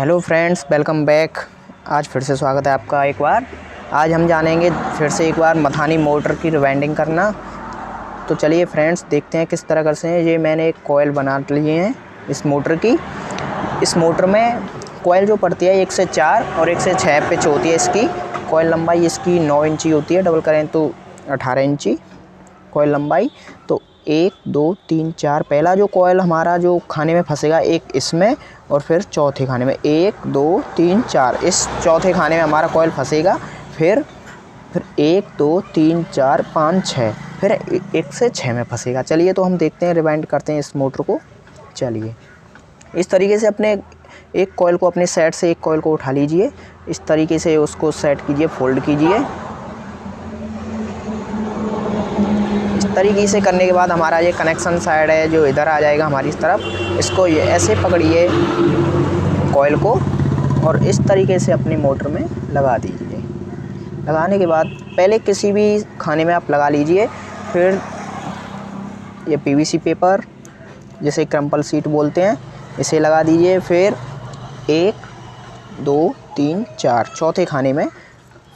Hello friends, welcome back. आज फिर से स्वागत है आपका एक बार। आज हम जानेंगे फिर से एक बार मथानी मोटर की रिवाइंडिंग करना। तो चलिए फ्रेंड्स, देखते हैं किस तरह से ये मैंने एक कॉइल बना लिए हैं इस मोटर की। इस मोटर में कॉइल जो पड़ती है 1 से 4 और 1 से 6 पिच होती है इसकी। कॉइल लंबाई इसकी 9 इंची होती है, डबल करें तो 18 इंची कॉइल लंबाई। तो 1 2 3 4 पहला जो कॉइल हमारा जो खाने में फंसेगा, एक इसमें और फिर चौथे खाने में 1 2 3 4, इस चौथे खाने में हमारा कॉइल फंसेगा। फिर 1 2 3 4 5 6, फिर 1 से 6 में फंसेगा। चलिए तो हम देखते हैं, रिवाइंड करते हैं इस मोटर को। चलिए इस तरीके से अपने एक कॉइल को अपने सेट से एक कॉइल को उठा लीजिए। इस तरीके से उसको सेट कीजिए, फोल्ड कीजिए। इस तरीके से करने के बाद हमारा ये कनेक्शन साइड है जो इधर आ जाएगा हमारी इस तरफ। इसको ये ऐसे पकड़िए कॉइल को और इस तरीके से अपनी मोटर में लगा दीजिए। लगाने के बाद पहले किसी भी खाने में आप लगा लीजिए। फिर ये पीवीसी पेपर, जिसे क्रम्पल सीट बोलते हैं, इसे लगा दीजिए। फिर 1 2 3 4 चौथे खाने में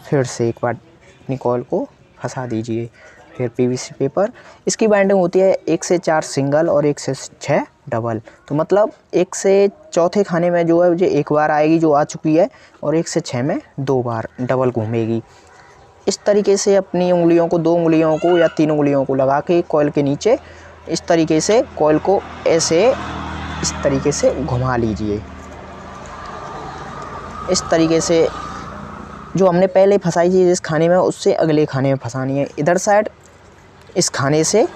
फिर से एक बार अपनी कॉइल को फंसा दीजिए। फिर पीवीसी पेपर, इसकी बाइंडिंग होती है 1 से 4 सिंगल और 1 से 6 डबल। तो मतलब 1 से चौथे खाने में जो है मुझे एक बार आएगी जो आ चुकी है, और 1 से 6 में 2 बार डबल घूमेगी। इस तरीके से अपनी उंगलियों को, 2 उंगलियों को या 3 उंगलियों को लगा के कॉइल के नीचे इस तरीके से कॉइल को ऐसे इस तरीके से घुमा लीजिए। इस तरीके से जो हमने पहले फंसाई थी जिस खाने में, उससे अगले खाने में फंसानी है। इधर साइड इस खाने से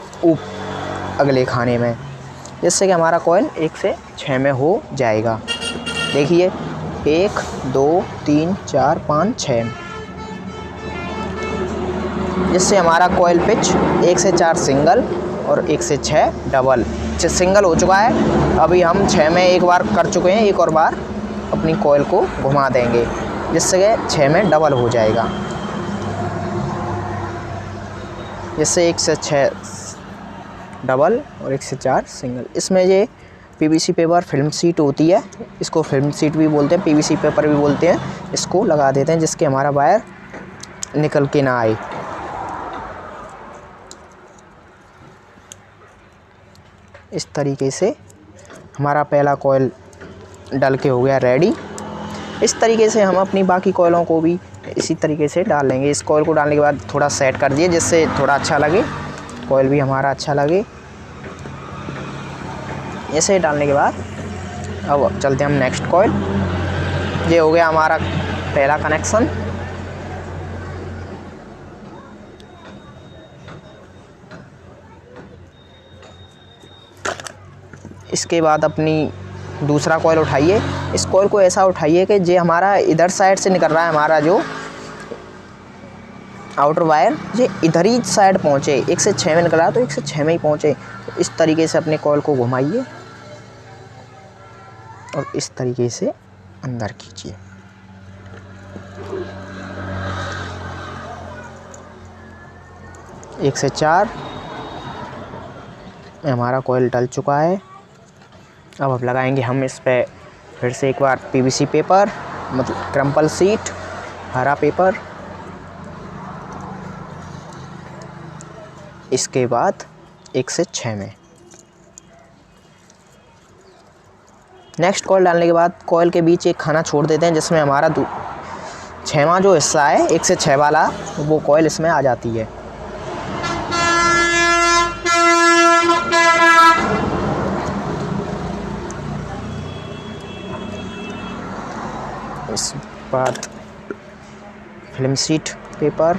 अगले खाने में, जिससे कि हमारा कॉइल 1 से 6 में हो जाएगा। देखिए 1 2 3 4 5 6, जिससे हमारा कॉइल पिच 1 से 4 सिंगल और 1 से 6 डबल। सिंगल हो चुका है, अभी हम 6 में एक बार कर चुके हैं। एक और बार अपनी कॉइल को घुमा देंगे जिससे कि 6 में डबल हो जाएगा। जिससे 1 से 6 डबल और 1 से 4 सिंगल। इसमें ये पीवीसी पेपर फिल्म सीट होती है, इसको फिल्म सीट भी बोलते हैं, पीवीसी पेपर भी बोलते हैं। इसको लगा देते हैं जिसके हमारा वायर निकल के ना आए। इस तरीके से हमारा पहला कॉइल डल के हो गया रेडी। इस तरीके से हम अपनी बाकी कॉइलों को भी इसी तरीके से डाल लेंगे। इस कॉइल को डालने के बाद थोड़ा सेट कर दिए जिससे थोड़ा अच्छा लगे, कॉइल भी हमारा अच्छा लगे। ऐसे डालने के बाद अब चलते हैं हम नेक्स्ट कॉइल। ये हो गया हमारा पहला कनेक्शन। इसके बाद अपनी दूसरा कॉइल उठाइए। इस कॉइल को ऐसा उठाइए कि ये हमारा इधर साइड से निकल रहा है, हमारा जो आउटर वायर ये इधर ही साइड पहुँचे। 1 से 6 में निकल रहा है तो 1 से 6 में ही पहुँचे। तो इस तरीके से अपने कॉइल को घुमाइए और इस तरीके से अंदर खींचिए। एक से 4 में हमारा कॉइल डल चुका है। अब लगाएंगे हम इस पे फिर से एक बार पीवीसी पेपर, मतलब क्रम्पल सीट, हरा पेपर। इसके बाद 1 से 6 में नेक्स्ट कॉइल डालने के बाद कॉइल के बीच एक खाना छोड़ देते हैं जिसमें हमारा 6वां जो हिस्सा है 1 से 6 वाला, वो कॉइल इसमें आ जाती है। इस बाद फिल्म सीट पेपर,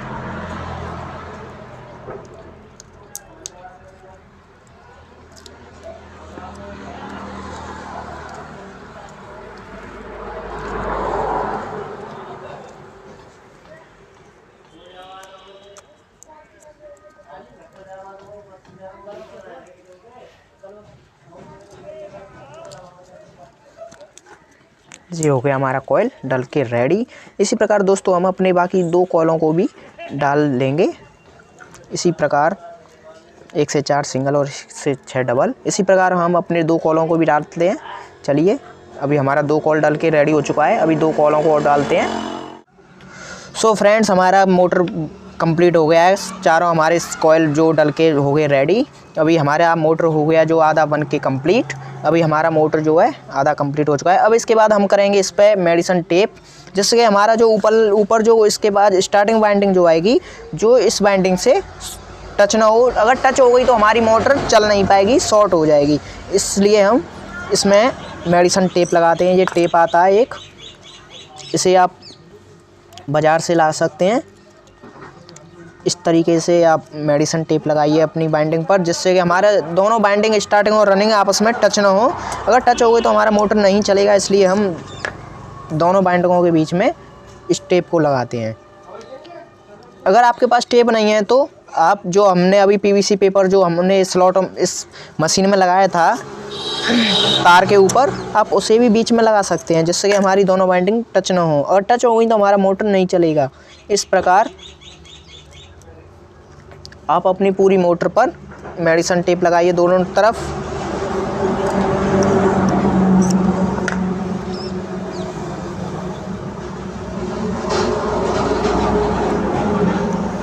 ये हो गया हमारा कॉइल डल के रेडी। इसी प्रकार दोस्तों हम अपने बाकी 2 कॉइलों को भी डाल लेंगे इसी प्रकार, 1 से 4 सिंगल और 1 से 6 डबल। इसी प्रकार हम अपने 2 कॉइलों को भी डालते हैं। चलिए अभी हमारा 2 कॉल डल के रेडी हो चुका है, अभी 2 कॉलों को और डालते हैं। सो फ्रेंड्स, हमारा मोटर कंप्लीट हो गया है, चारों हमारे कॉयल जो डल के हो गए रेडी। अभी हमारा मोटर हो गया जो आधा बन के कंप्लीट। अभी हमारा मोटर जो है आधा कंप्लीट हो चुका है। अब इसके बाद हम करेंगे इस पर मेडिसिन टेप, जिससे कि हमारा जो ऊपर जो इसके बाद स्टार्टिंग वाइंडिंग जो आएगी, जो इस वाइंडिंग से टच ना हो। अगर टच हो गई तो हमारी मोटर चल नहीं पाएगी, शॉर्ट हो जाएगी। इसलिए हम इसमें मेडिसिन टेप लगाते हैं। ये टेप आता है एक, इसे आप बाज़ार से ला सकते हैं। इस तरीके से आप मेडिसिन टेप लगाइए अपनी बाइंडिंग पर, जिससे कि हमारे दोनों बाइंडिंग स्टार्टिंग और रनिंग आपस में टच ना हो। अगर टच हो गई तो हमारा मोटर नहीं चलेगा, इसलिए हम दोनों बाइंडिंगों के बीच में इस टेप को लगाते हैं। अगर आपके पास टेप नहीं है तो आप जो हमने अभी पीवीसी पेपर जो हमने स्लॉट इस मशीन में लगाया था तार के ऊपर, आप उसे भी बीच में लगा सकते हैं, जिससे कि हमारी दोनों बाइंडिंग टच ना हो। और टच हो गई तो हमारा मोटर नहीं चलेगा। इस प्रकार आप अपनी पूरी मोटर पर मेडिसिन टेप लगाइए दोनों तरफ।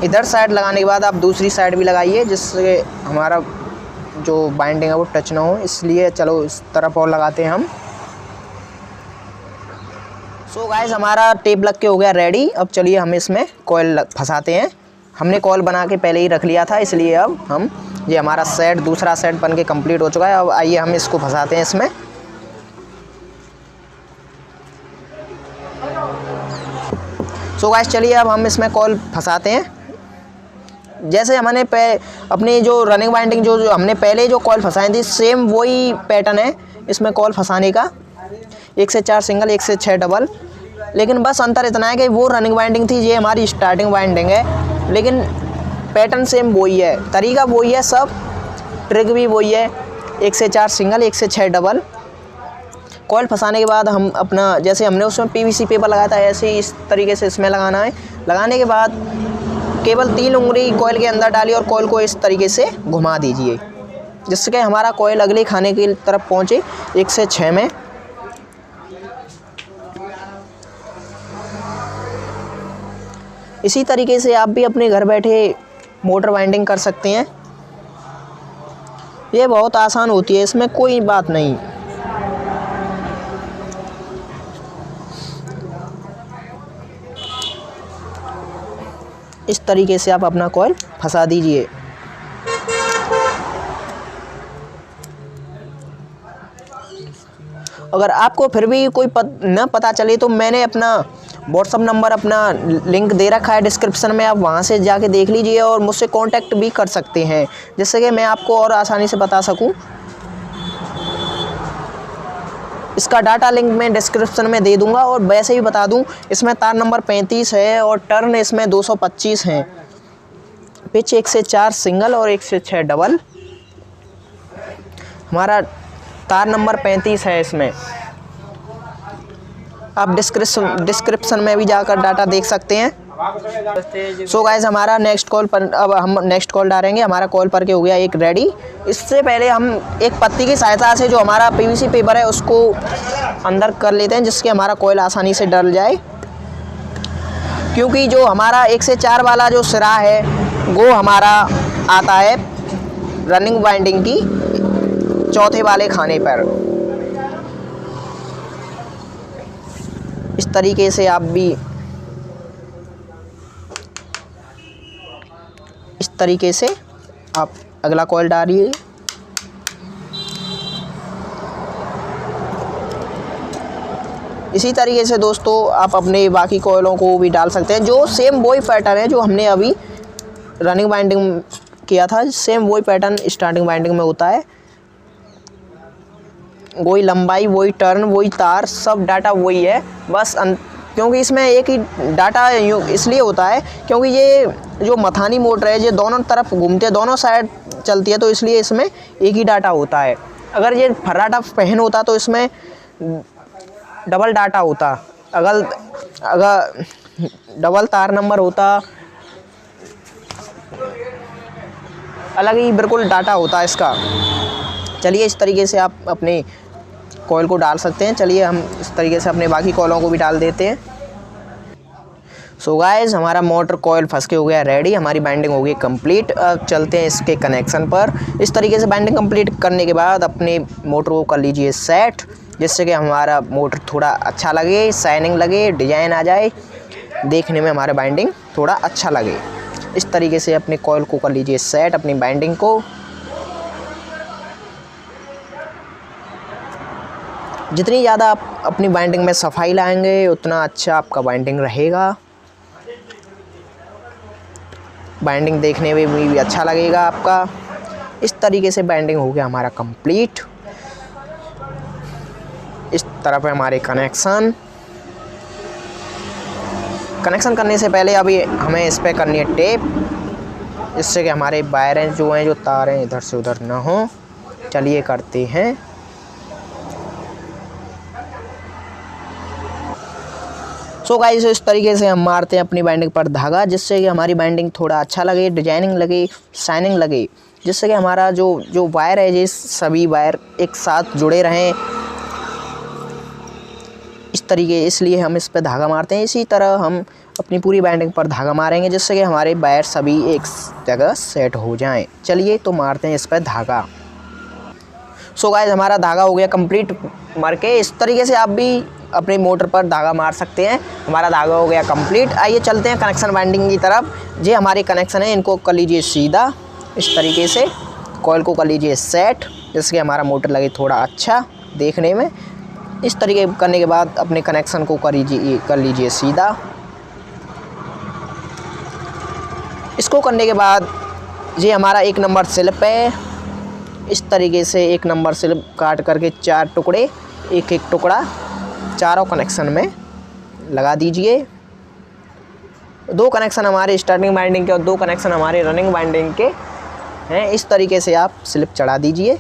इधर साइड लगाने के बाद आप दूसरी साइड भी लगाइए, जिससे हमारा जो बाइंडिंग है वो टच ना हो। इसलिए चलो इस तरफ और लगाते हैं हम। सो गाइस, हमारा टेप लग के हो गया रेडी। अब चलिए हम इसमें कॉयल फंसाते हैं। हमने कॉयल बना के पहले ही रख लिया था, इसलिए अब हम ये हमारा सेट दूसरा सेट बन के कंप्लीट हो चुका है। अब आइए हम इसको फंसाते हैं इसमें। सो गाइस, चलिए अब हम इसमें कॉयल फंसाते हैं। जैसे हमने अपनी जो रनिंग वाइंडिंग जो हमने पहले जो कॉयल फंसाई थी, सेम वही पैटर्न है इसमें कॉयल फंसाने का। 1 से 4 सिंगल, 1 से 6 डबल। लेकिन बस अंतर इतना है कि वो रनिंग वाइंडिंग थी, ये हमारी स्टार्टिंग वाइंडिंग है। लेकिन पैटर्न सेम वही है, तरीका वही है, सब ट्रिक भी वही है। 1 से 4 सिंगल, 1 से 6 डबल। कॉयल फंसाने के बाद हम अपना जैसे हमने उसमें पीवीसी पेपर लगाया था, ऐसे ही इस तरीके से इसमें लगाना है। लगाने के बाद केवल 3 उंगली कॉयल के अंदर डालिए और कॉयल को इस तरीके से घुमा दीजिए, जिससे कि हमारा कॉयल अगले खाने की तरफ पहुँचे 1 से 6 में। इसी तरीके से आप भी अपने घर बैठे मोटर वाइंडिंग कर सकते हैं। ये बहुत आसान होती है, इसमें कोई बात नहीं। इस तरीके से आप अपना कॉयल फंसा दीजिए। अगर आपको फिर भी कोई न पता चले तो मैंने अपना व्हाट्सअप नंबर अपना लिंक दे रखा है डिस्क्रिप्शन में, आप वहां से जाके देख लीजिए और मुझसे कांटेक्ट भी कर सकते हैं, जिससे कि मैं आपको और आसानी से बता सकूं। इसका डाटा लिंक मैं डिस्क्रिप्शन में दे दूंगा। और वैसे ही बता दूं, इसमें तार नंबर 35 है और टर्न इसमें 225 हैं। पिच 1 से 4 सिंगल और 1 से 6 डबल। हमारा तार नंबर 35 है इसमें। आप डिस्क्रिप्शन में भी जाकर डाटा देख सकते हैं। सो गाइस, हमारा नेक्स्ट कॉल पर अब हम नेक्स्ट कॉल डालेंगे। हमारा कॉल पर के हो गया एक रेडी। इससे पहले हम एक पत्ती की सहायता से जो हमारा पीवीसी पेपर है उसको अंदर कर लेते हैं, जिससे हमारा कॉयल आसानी से डल जाए। क्योंकि जो हमारा 1 से 4 वाला जो सिरा है वो हमारा आता है रनिंग वाइंडिंग की चौथे वाले खाने पर। इस तरीके से आप भी इस तरीके से आप अगला कॉयल डालिए। इसी तरीके से दोस्तों आप अपने बाकी कॉयलों को भी डाल सकते हैं। जो सेम वही पैटर्न है जो हमने अभी रनिंग वाइंडिंग किया था, सेम वही पैटर्न स्टार्टिंग वाइंडिंग में होता है। वही लंबाई, वही टर्न, वही तार, सब डाटा वही है। बस क्योंकि इसमें एक ही डाटा इसलिए होता है क्योंकि ये जो मथानी मोटर है ये दोनों तरफ घूमती है, दोनों साइड चलती है, तो इसलिए इसमें एक ही डाटा होता है। अगर ये फर्राटा पहन होता तो इसमें डबल डाटा होता। अगर डबल तार नंबर होता, अलग ही बिल्कुल डाटा होता इसका। चलिए, इस तरीके से आप अपने कॉइल को डाल सकते हैं। चलिए हम इस तरीके से अपने बाकी कॉइलों को भी डाल देते हैं। सो गाइस, हमारा मोटर कॉइल फंस के हो गया रेडी, हमारी बाइंडिंग हो गई कंप्लीट। अब चलते हैं इसके कनेक्शन पर। इस तरीके से बाइंडिंग कंप्लीट करने के बाद अपने मोटर को कर लीजिए सेट, जिससे कि हमारा मोटर थोड़ा अच्छा लगे, शाइनिंग लगे, डिजाइन आ जाए, देखने में हमारा बाइंडिंग थोड़ा अच्छा लगे। इस तरीके से अपने कॉइल को कर लीजिए सेट, अपनी बाइंडिंग को। जितनी ज़्यादा आप अपनी बाइंडिंग में सफाई लाएंगे उतना अच्छा आपका बाइंडिंग रहेगा, बाइंडिंग देखने में भी अच्छा लगेगा आपका। इस तरीके से बाइंडिंग हो गया हमारा कंप्लीट। इस तरफ है हमारे कनेक्शन करने से पहले अभी हमें इस पर करनी है टेप, जिससे कि हमारे वायरें जो हैं, जो तार हैं, इधर से उधर ना हो। चलिए करते हैं। सो गाइस, इस तरीके से हम मारते हैं अपनी बाइंडिंग पर धागा, जिससे कि हमारी बाइंडिंग थोड़ा अच्छा लगे, डिजाइनिंग लगे, शाइनिंग लगे, जिससे कि हमारा जो वायर है, ये सभी वायर एक साथ जुड़े रहें इस तरीके। इसलिए हम इस पर धागा मारते हैं। इसी तरह हम अपनी पूरी बाइंडिंग पर धागा मारेंगे, जिससे कि हमारे वायर सभी एक जगह सेट हो जाएं। चलिए तो मारते हैं इस पर धागा। सो गाइस, हमारा धागा हो गया कंप्लीट मार के। इस तरीके से आप भी अपनी मोटर पर धागा मार सकते हैं। हमारा धागा हो गया कंप्लीट। आइए चलते हैं कनेक्शन बाइंडिंग की तरफ। ये हमारे कनेक्शन है, इनको कर लीजिए सीधा इस तरीके से। कॉइल को कर लीजिए सेट, जिससे कि हमारा मोटर लगे थोड़ा अच्छा देखने में। इस तरीके करने के बाद अपने कनेक्शन को कर लीजिए सीधा। इसको करने के बाद ये हमारा 1 नंबर स्लिप है। इस तरीके से 1 नंबर स्लिप काट करके 4 टुकड़े, एक टुकड़ा चारों कनेक्शन में लगा दीजिए। 2 कनेक्शन हमारे स्टार्टिंग बाइंडिंग के और 2 कनेक्शन हमारे रनिंग बाइंडिंग के हैं। इस तरीके से आप स्लिप चढ़ा दीजिए।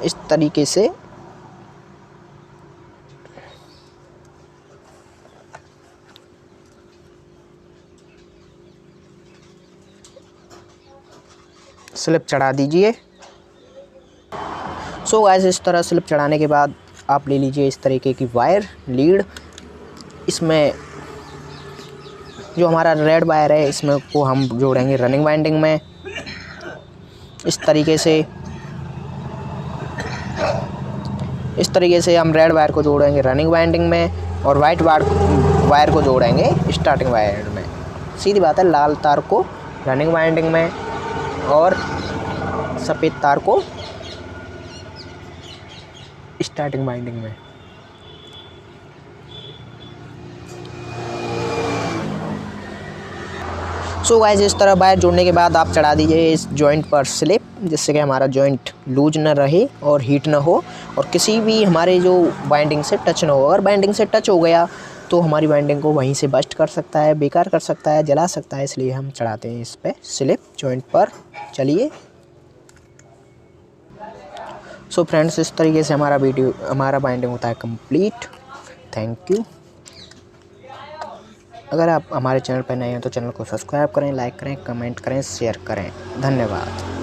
इस तरीके से स्लिप चढ़ा दीजिए। सो गाइस, इस तरह स्लिप चढ़ाने के बाद आप ले लीजिए इस तरीके की वायर लीड। इसमें जो हमारा रेड वायर है, इसमें को हम जोड़ेंगे रनिंग वाइंडिंग में। इस तरीके से हम रेड वायर को जोड़ेंगे रनिंग वाइंडिंग में, और वाइट वायर को जोड़ेंगे स्टार्टिंग वायर में। सीधी बात है, लाल तार को रनिंग वाइंडिंग में और सफ़ेद तार को स्टार्टिंग वाइंडिंग में। सो गाइस, इस तरह वायर जोड़ने के बाद आप चढ़ा दीजिए इस जॉइंट पर स्लिप, जिससे कि हमारा जॉइंट लूज न रहे और हीट ना हो, और किसी भी हमारे जो बाइंडिंग से टच ना हो। अगर बाइंडिंग से टच हो गया तो हमारी बाइंडिंग को वहीं से बस्ट कर सकता है, बेकार कर सकता है, जला सकता है। इसलिए हम चढ़ाते हैं इस पे स्लिप जॉइंट पर। चलिए। सो फ्रेंड्स, इस तरीके से हमारा बाइंडिंग होता है कंप्लीट। Thank you. अगर आप हमारे चैनल पर नए हैं तो चैनल को सब्सक्राइब करें, लाइक करें, कमेंट करें, शेयर करें। धन्यवाद।